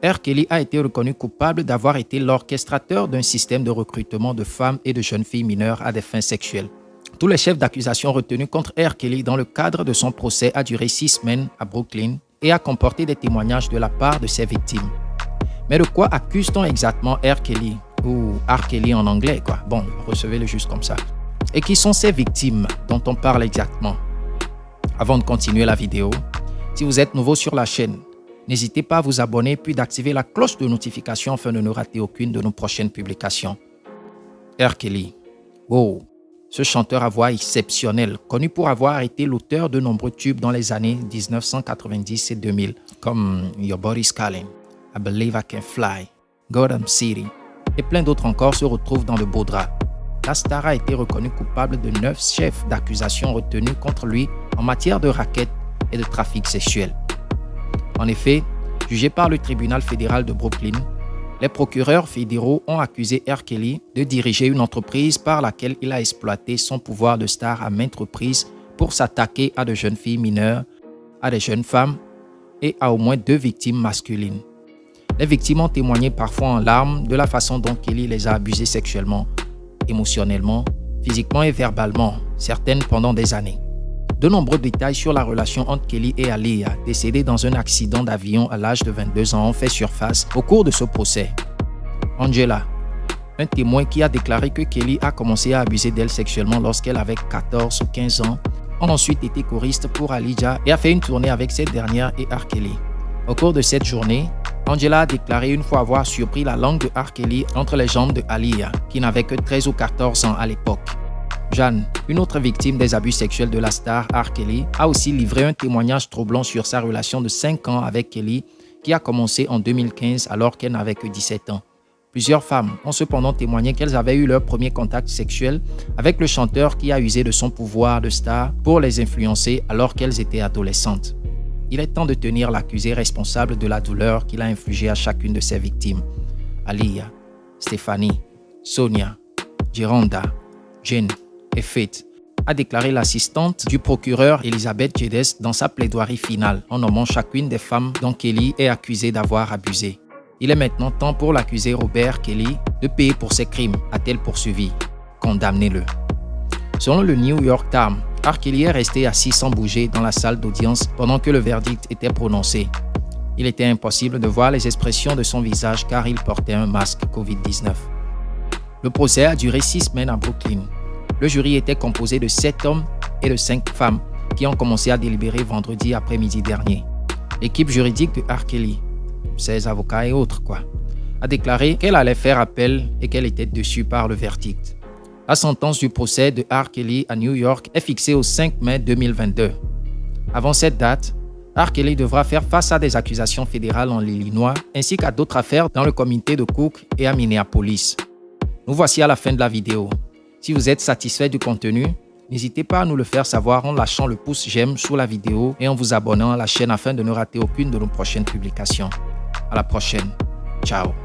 R. Kelly a été reconnu coupable d'avoir été l'orchestrateur d'un système de recrutement de femmes et de jeunes filles mineures à des fins sexuelles. Tous les chefs d'accusation retenus contre R. Kelly dans le cadre de son procès a duré 6 semaines à Brooklyn et a comporté des témoignages de la part de ses victimes. Mais de quoi accuse-t-on exactement R. Kelly, ou R. Kelly en anglais, quoi? Bon, recevez-le juste comme ça. Et qui sont ces victimes dont on parle exactement? Avant de continuer la vidéo, si vous êtes nouveau sur la chaîne, n'hésitez pas à vous abonner puis d'activer la cloche de notification afin de ne rater aucune de nos prochaines publications. R. Kelly. Wow! Ce chanteur à voix exceptionnelle, connu pour avoir été l'auteur de nombreux tubes dans les années 1990 et 2000, comme Your Body's Calling, I Believe I Can Fly, Gotham City, et plein d'autres encore se retrouvent dans de beaux draps. La star a été reconnue coupable de 9 chefs d'accusation retenus contre lui en matière de racket et de trafic sexuel. En effet, jugé par le tribunal fédéral de Brooklyn, les procureurs fédéraux ont accusé R. Kelly de diriger une entreprise par laquelle il a exploité son pouvoir de star à maintes reprises pour s'attaquer à de jeunes filles mineures, à des jeunes femmes et à au moins 2 victimes masculines. Les victimes ont témoigné parfois en larmes de la façon dont Kelly les a abusées sexuellement, émotionnellement, physiquement et verbalement, certaines pendant des années. De nombreux détails sur la relation entre Kelly et Aaliyah, décédée dans un accident d'avion à l'âge de 22 ans, ont fait surface au cours de ce procès. Angela, un témoin qui a déclaré que Kelly a commencé à abuser d'elle sexuellement lorsqu'elle avait 14 ou 15 ans, a ensuite été choriste pour Aaliyah et a fait une tournée avec cette dernière et R. Kelly. Au cours de cette journée, Angela a déclaré une fois avoir surpris la langue de R. Kelly entre les jambes de Aaliyah, qui n'avait que 13 ou 14 ans à l'époque. Jeanne, une autre victime des abus sexuels de la star R. Kelly, a aussi livré un témoignage troublant sur sa relation de 5 ans avec Kelly qui a commencé en 2015 alors qu'elle n'avait que 17 ans. Plusieurs femmes ont cependant témoigné qu'elles avaient eu leur premier contact sexuel avec le chanteur qui a usé de son pouvoir de star pour les influencer alors qu'elles étaient adolescentes. Il est temps de tenir l'accusé responsable de la douleur qu'il a infligée à chacune de ses victimes. Aaliyah, Stephanie, Sonia, Gironda, Jane et Faith, a déclaré l'assistante du procureur Elizabeth Jeddes dans sa plaidoirie finale en nommant chacune des femmes dont Kelly est accusée d'avoir abusé. Il est maintenant temps pour l'accusé Robert Kelly de payer pour ses crimes, a-t-elle poursuivi. Condamnez-le. Selon le New York Times, R. Kelly est resté assis sans bouger dans la salle d'audience pendant que le verdict était prononcé. Il était impossible de voir les expressions de son visage car il portait un masque Covid-19. Le procès a duré 6 semaines à Brooklyn. Le jury était composé de 7 hommes et de 5 femmes qui ont commencé à délibérer vendredi après-midi dernier. L'équipe juridique de R. Kelly, ses avocats et autres, a déclaré qu'elle allait faire appel et qu'elle était déçue par le verdict. La sentence du procès de R. Kelly à New York est fixée au 5 mai 2022. Avant cette date, R. Kelly devra faire face à des accusations fédérales en Illinois ainsi qu'à d'autres affaires dans le comté de Cook et à Minneapolis. Nous voici à la fin de la vidéo. Si vous êtes satisfait du contenu, n'hésitez pas à nous le faire savoir en lâchant le pouce j'aime sous la vidéo et en vous abonnant à la chaîne afin de ne rater aucune de nos prochaines publications. À la prochaine. Ciao.